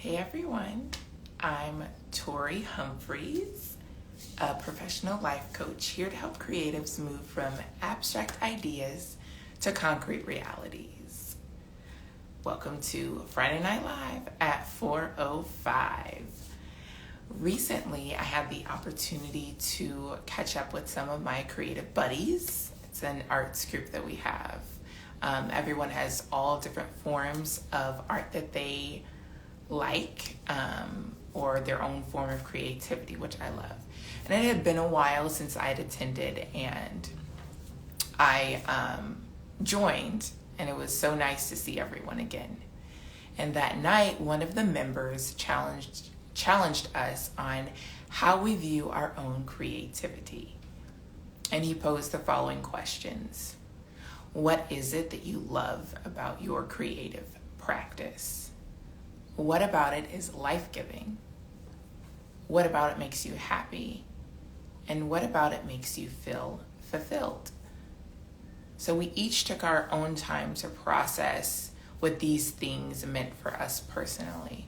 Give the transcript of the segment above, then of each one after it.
Hey everyone, I'm Tori Humphreys, a professional life coach here to help creatives move from abstract ideas to concrete realities. Welcome to Friday Night Live at 4:05. Recently, I had the opportunity to catch up with some of my creative buddies. It's an arts group that we have. Everyone has all different forms of art that they like, or their own form of creativity, which I love. And it had been a while since I had attended, and I joined, and it was so nice to see everyone again. And that night, one of the members challenged us on how we view our own creativity. And he posed the following questions. What is it that you love about your creative practice? What about it is life-giving? What about it makes you happy? And what about it makes you feel fulfilled? So we each took our own time to process what these things meant for us personally.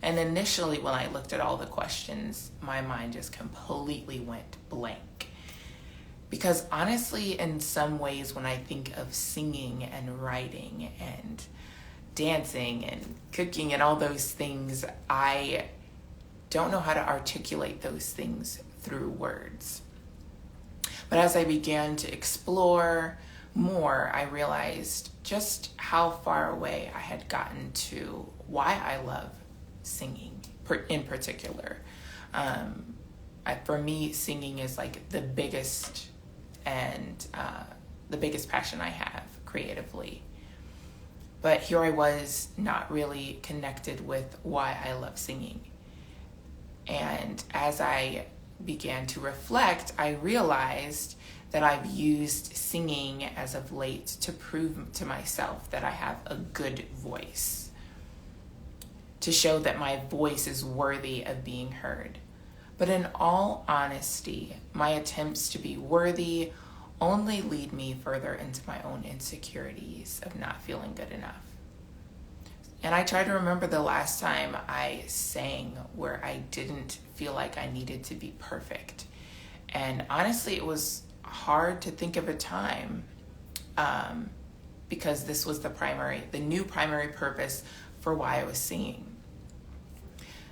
And initially, when I looked at all the questions, my mind just completely went blank. Because honestly, in some ways, when I think of singing and writing and dancing and cooking and all those things, I don't know how to articulate those things through words. But as I began to explore more, I realized just how far away I had gotten to why I love singing in particular. For me, singing is like the biggest passion I have creatively. But here I was not really connected with why I love singing. And as I began to reflect, I realized that I've used singing as of late to prove to myself that I have a good voice, to show that my voice is worthy of being heard. But in all honesty, my attempts to be worthy only lead me further into my own insecurities of not feeling good enough. And I try to remember the last time I sang where I didn't feel like I needed to be perfect. And honestly, it was hard to think of a time because this was the new primary purpose for why I was singing.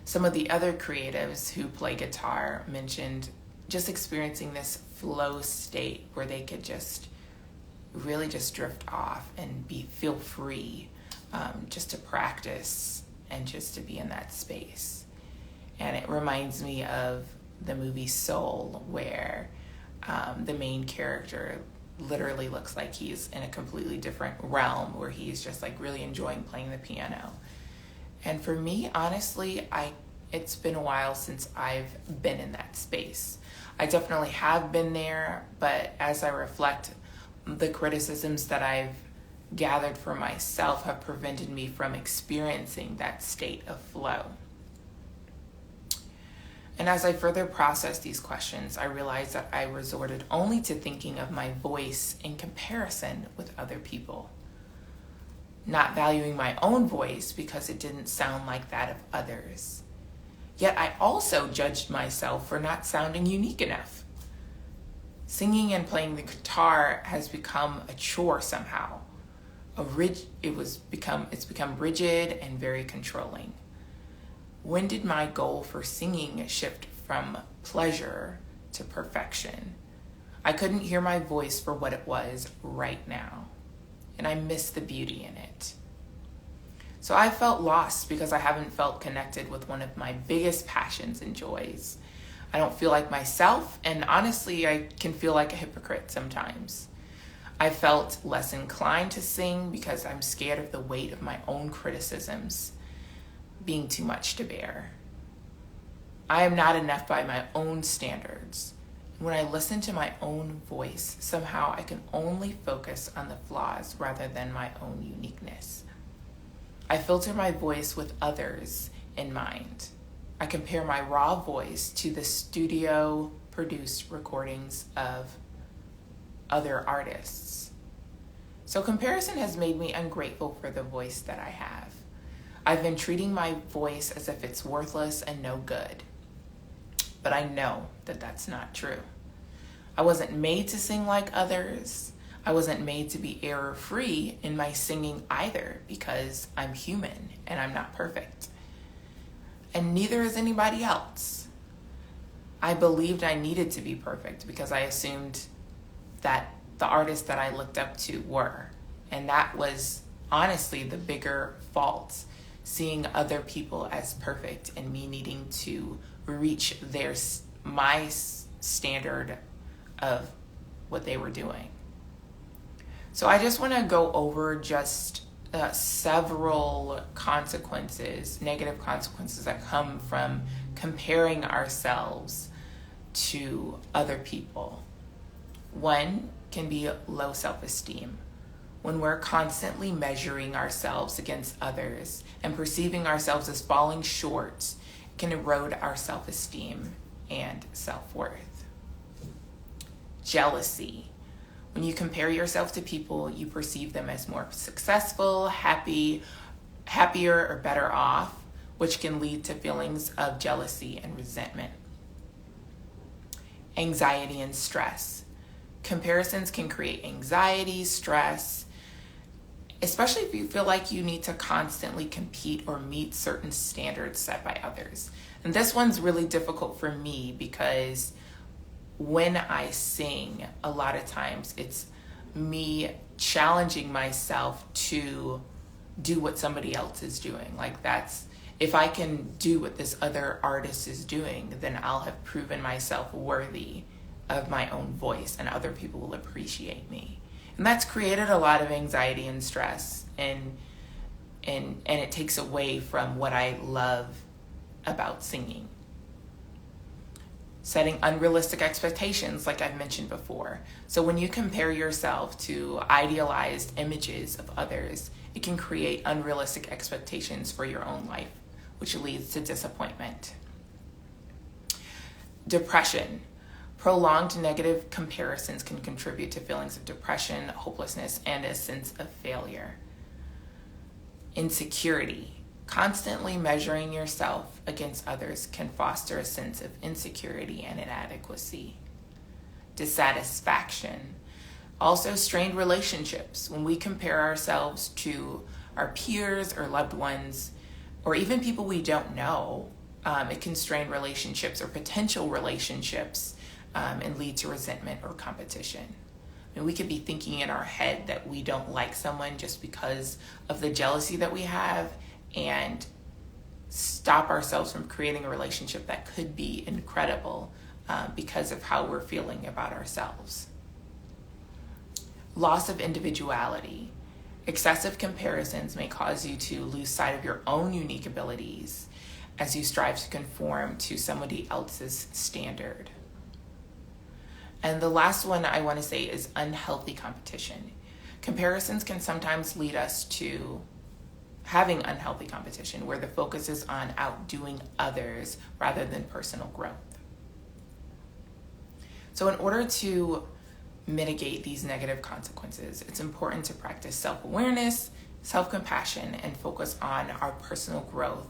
Some of the other creatives who play guitar mentioned just experiencing this flow state where they could just really just drift off and feel free, just to practice and just to be in that space. And it reminds me of the movie Soul, where the main character literally looks like he's in a completely different realm, where he's just like really enjoying playing the piano. And for me, honestly, it's been a while since I've been in that space. I definitely have been there, but as I reflect, the criticisms that I've gathered for myself have prevented me from experiencing that state of flow. And as I further processed these questions, I realized that I resorted only to thinking of my voice in comparison with other people, not valuing my own voice because it didn't sound like that of others. Yet I also judged myself for not sounding unique enough. Singing and playing the guitar has become a chore somehow. It's become rigid and very controlling. When did my goal for singing shift from pleasure to perfection? I couldn't hear my voice for what it was right now, and I missed the beauty in it. So I felt lost because I haven't felt connected with one of my biggest passions and joys. I don't feel like myself, and honestly, I can feel like a hypocrite sometimes. I felt less inclined to sing because I'm scared of the weight of my own criticisms being too much to bear. I am not enough by my own standards. When I listen to my own voice, somehow I can only focus on the flaws rather than my own uniqueness. I filter my voice with others in mind. I compare my raw voice to the studio-produced recordings of other artists. So comparison has made me ungrateful for the voice that I have. I've been treating my voice as if it's worthless and no good. But I know that that's not true. I wasn't made to sing like others. I wasn't made to be error-free in my singing either, because I'm human and I'm not perfect. And neither is anybody else. I believed I needed to be perfect because I assumed that the artists that I looked up to were. And that was honestly the bigger fault, seeing other people as perfect and me needing to reach my standard of what they were doing. So I just want to go over just several consequences, negative consequences that come from comparing ourselves to other people. One can be low self-esteem. When we're constantly measuring ourselves against others and perceiving ourselves as falling short, it can erode our self-esteem and self-worth. Jealousy. When you compare yourself to people, you perceive them as more successful, happier, or better off, which can lead to feelings of jealousy and resentment. Anxiety and stress. Comparisons can create anxiety, stress, especially if you feel like you need to constantly compete or meet certain standards set by others. And this one's really difficult for me because when I sing, a lot of times it's me challenging myself to do what somebody else is doing. Like if I can do what this other artist is doing, then I'll have proven myself worthy of my own voice and other people will appreciate me. And that's created a lot of anxiety and stress, and it takes away from what I love about singing. Setting unrealistic expectations, like I've mentioned before. So when you compare yourself to idealized images of others, it can create unrealistic expectations for your own life, which leads to disappointment. Depression. Prolonged negative comparisons can contribute to feelings of depression, hopelessness, and a sense of failure. Insecurity. Constantly measuring yourself against others can foster a sense of insecurity and inadequacy. Dissatisfaction. Also, strained relationships. When we compare ourselves to our peers or loved ones, or even people we don't know, it can strain relationships or potential relationships and lead to resentment or competition. I mean, we could be thinking in our head that we don't like someone just because of the jealousy that we have, and stop ourselves from creating a relationship that could be incredible because of how we're feeling about ourselves. Loss of individuality. Excessive comparisons may cause you to lose sight of your own unique abilities as you strive to conform to somebody else's standard. And the last one I want to say is unhealthy competition. Comparisons can sometimes lead us to having unhealthy competition where the focus is on outdoing others rather than personal growth. So in order to mitigate these negative consequences, it's important to practice self-awareness, self-compassion, and focus on our personal growth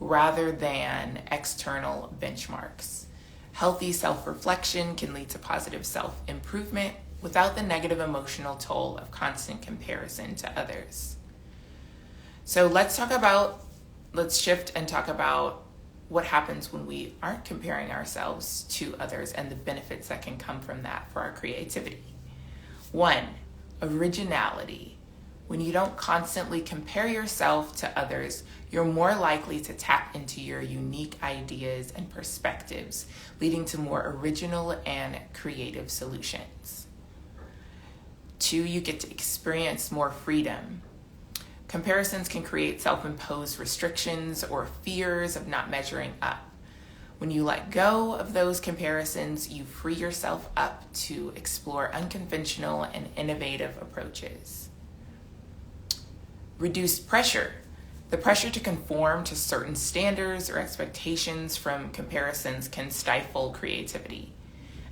rather than external benchmarks. Healthy self-reflection can lead to positive self-improvement without the negative emotional toll of constant comparison to others. So let's shift and talk about what happens when we aren't comparing ourselves to others and the benefits that can come from that for our creativity. 1, originality. When you don't constantly compare yourself to others, you're more likely to tap into your unique ideas and perspectives, leading to more original and creative solutions. 2, you get to experience more freedom. Comparisons can create self-imposed restrictions or fears of not measuring up. When you let go of those comparisons, you free yourself up to explore unconventional and innovative approaches. Reduced pressure. The pressure to conform to certain standards or expectations from comparisons can stifle creativity.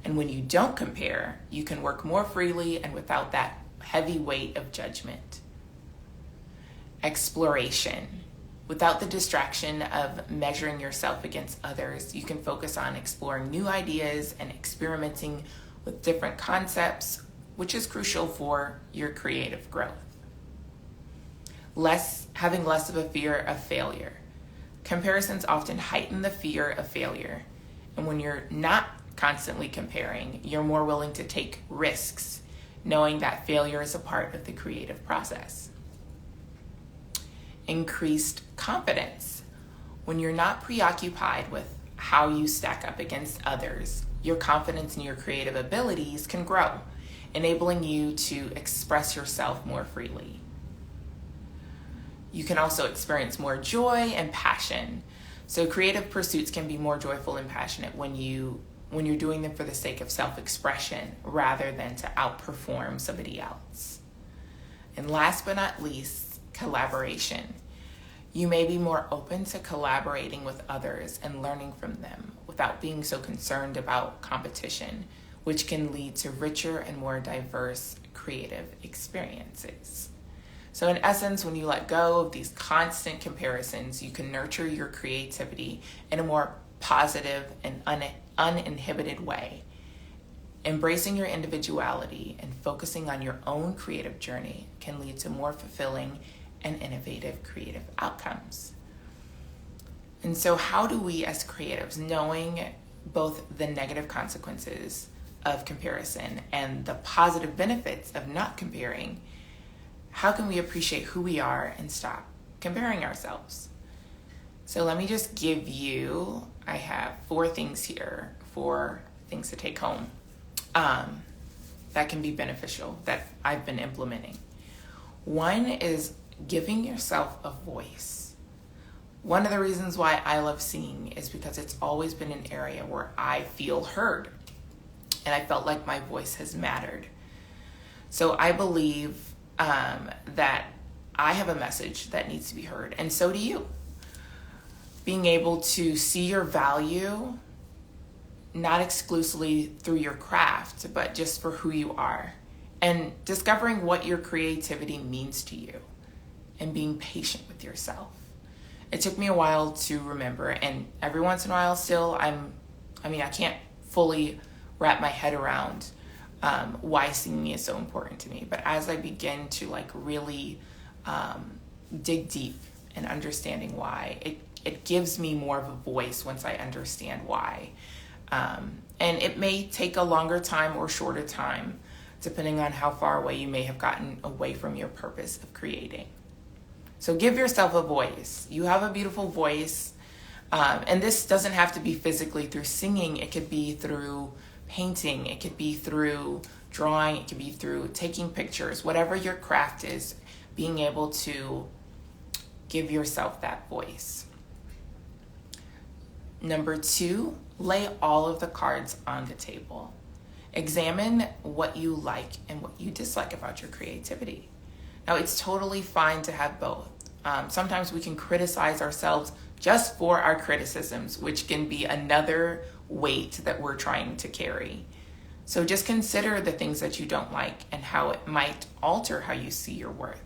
And when you don't compare, you can work more freely and without that heavy weight of judgment. Exploration. Without the distraction of measuring yourself against others, you can focus on exploring new ideas and experimenting with different concepts, which is crucial for your creative growth. Having less of a fear of failure. Comparisons often heighten the fear of failure. And when you're not constantly comparing, you're more willing to take risks, knowing that failure is a part of the creative process. Increased confidence. When you're not preoccupied with how you stack up against others, your confidence in your creative abilities can grow, enabling you to express yourself more freely. You can also experience more joy and passion. So creative pursuits can be more joyful and passionate when you're doing them for the sake of self-expression rather than to outperform somebody else. And last but not least, collaboration. You may be more open to collaborating with others and learning from them without being so concerned about competition, which can lead to richer and more diverse creative experiences. So in essence, when you let go of these constant comparisons, you can nurture your creativity in a more positive and uninhibited way. Embracing your individuality and focusing on your own creative journey can lead to more fulfilling and innovative creative outcomes. And so how do we as creatives, knowing both the negative consequences of comparison and the positive benefits of not comparing, how can we appreciate who we are and stop comparing ourselves? So let me just give you, I have 4 things here, 4 things to take home that can be beneficial that I've been implementing. One is giving yourself a voice. One of the reasons why I love singing is because it's always been an area where I feel heard and I felt like my voice has mattered. So I believe that I have a message that needs to be heard, and so do you. Being able to see your value, not exclusively through your craft, but just for who you are, and discovering what your creativity means to you, and being patient with yourself. It took me a while to remember, and every once in a while still, I can't fully wrap my head around why singing is so important to me. But as I begin to really dig deep in understanding why, it gives me more of a voice once I understand why. And it may take a longer time or shorter time, depending on how far away you may have gotten away from your purpose of creating. So give yourself a voice. You have a beautiful voice. And this doesn't have to be physically through singing. It could be through painting. It could be through drawing. It could be through taking pictures. Whatever your craft is, being able to give yourself that voice. Number 2, lay all of the cards on the table. Examine what you like and what you dislike about your creativity. Now, it's totally fine to have both. Sometimes we can criticize ourselves just for our criticisms, which can be another weight that we're trying to carry. So just consider the things that you don't like and how it might alter how you see your worth.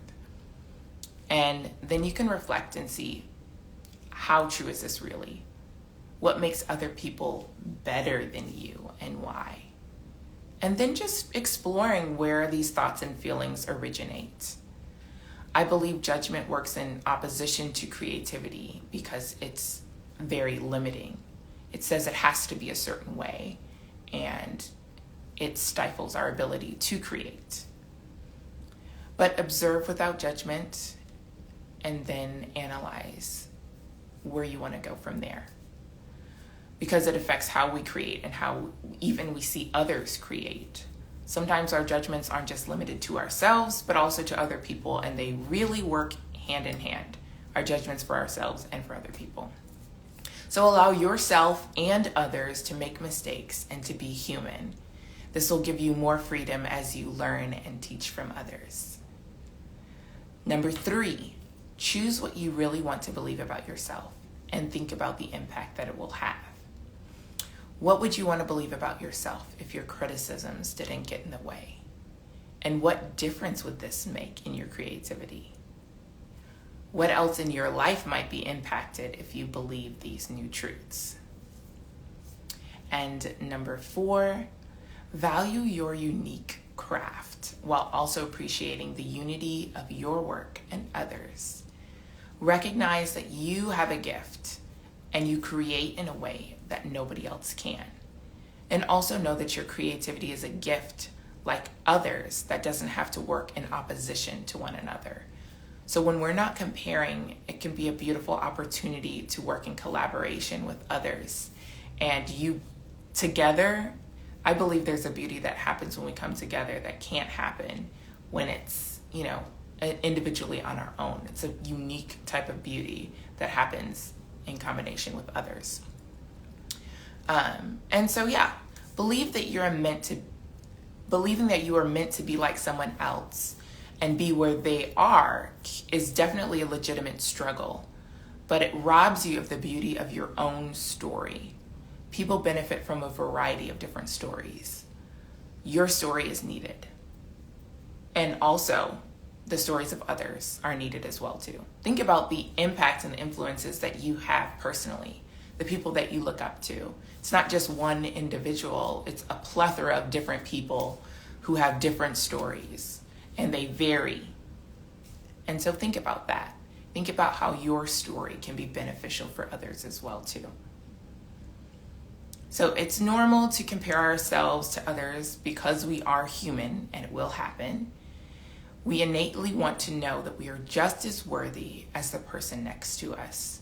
And then you can reflect and see, how true is this really? What makes other people better than you and why? And then just exploring where these thoughts and feelings originate. I believe judgment works in opposition to creativity because it's very limiting. It says it has to be a certain way, and it stifles our ability to create. But observe without judgment and then analyze where you want to go from there, because it affects how we create and how even we see others create. Sometimes our judgments aren't just limited to ourselves, but also to other people, and they really work hand in hand, our judgments for ourselves and for other people. So allow yourself and others to make mistakes and to be human. This will give you more freedom as you learn and teach from others. Number 3, choose what you really want to believe about yourself and think about the impact that it will have. What would you want to believe about yourself if your criticisms didn't get in the way? And what difference would this make in your creativity? What else in your life might be impacted if you believe these new truths? And number 4, value your unique craft while also appreciating the unity of your work and others. Recognize that you have a gift and you create in a way that nobody else can. And also know that your creativity is a gift like others that doesn't have to work in opposition to one another. So when we're not comparing, it can be a beautiful opportunity to work in collaboration with others. And you together, I believe there's a beauty that happens when we come together that can't happen when it's, individually on our own. It's a unique type of beauty that happens in combination with others. And so, believing that you are meant to be like someone else and be where they are is definitely a legitimate struggle, but it robs you of the beauty of your own story. People benefit from a variety of different stories. Your story is needed. And also, the stories of others are needed as well too. Think about the impact and the influences that you have personally, the people that you look up to. It's not just one individual, it's a plethora of different people who have different stories, and they vary. And so think about that. Think about how your story can be beneficial for others as well too. So it's normal to compare ourselves to others because we are human and it will happen. We innately want to know that we are just as worthy as the person next to us.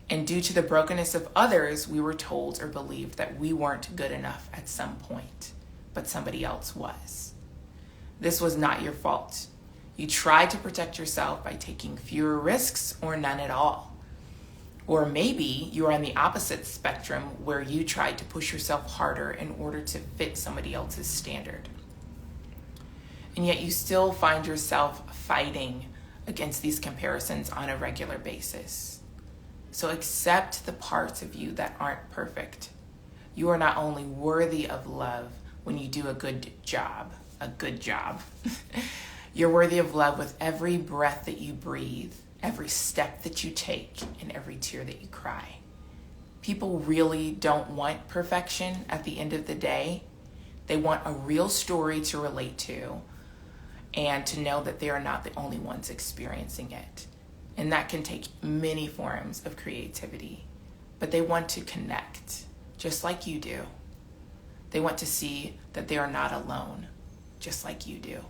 And due to the brokenness of others, we were told or believed that we weren't good enough at some point, but somebody else was. This was not your fault. You tried to protect yourself by taking fewer risks or none at all. Or maybe you're on the opposite spectrum where you tried to push yourself harder in order to fit somebody else's standard. And yet you still find yourself fighting against these comparisons on a regular basis. So accept the parts of you that aren't perfect. You are not only worthy of love when you do a good job, you're worthy of love with every breath that you breathe, every step that you take, and every tear that you cry. People really don't want perfection at the end of the day. They want a real story to relate to and to know that they are not the only ones experiencing it. And that can take many forms of creativity. But they want to connect, just like you do. They want to see that they are not alone, just like you do.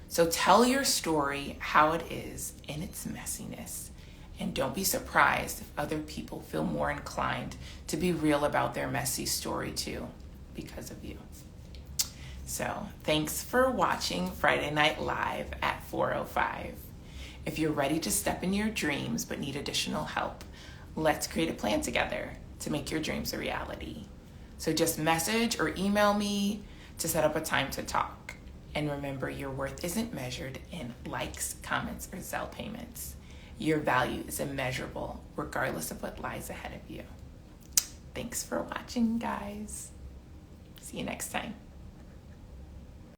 So tell your story how it is in its messiness. And don't be surprised if other people feel more inclined to be real about their messy story too, because of you. So thanks for watching Friday Night Live at 4:05. If you're ready to step in your dreams but need additional help, let's create a plan together to make your dreams a reality. So just message or email me to set up a time to talk. And remember, your worth isn't measured in likes, comments, or Zelle payments. Your value is immeasurable, regardless of what lies ahead of you. Thanks for watching, guys. See you next time.